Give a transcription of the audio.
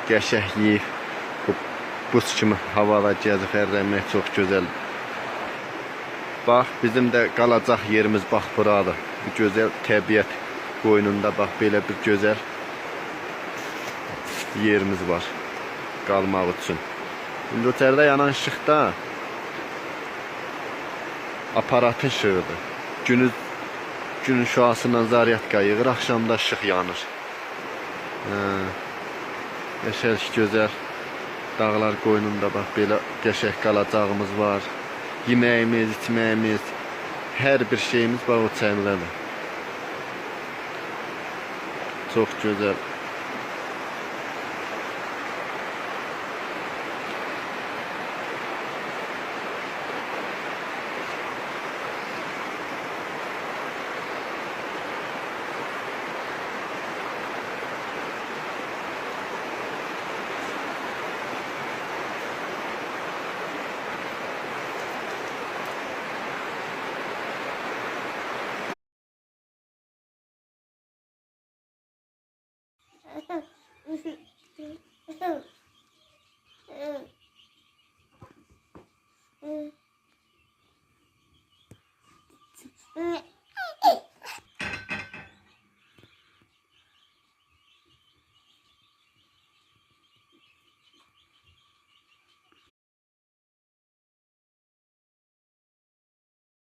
qəşəng yeyib bu buz kimi havada gəzib hərrənmək çox gözəl. Bax, bizim də qalacaq yerimiz bax buradır. Bu gözəl təbiət qoynunda bax belə bir gözəl yerimiz var qalmaq üçün. İndi o tərdə yanan işıq da aparatın işığıdır. Günün şüasından zaryadka yığır, axşamda işıq yanır. Qəşəng gözəl dağlar qoynunda bax belə qəşəng qalacağımız var. Yeməyimiz, içməyimiz, hər bir şeyimiz bax o çəndədir. Çox gözəl.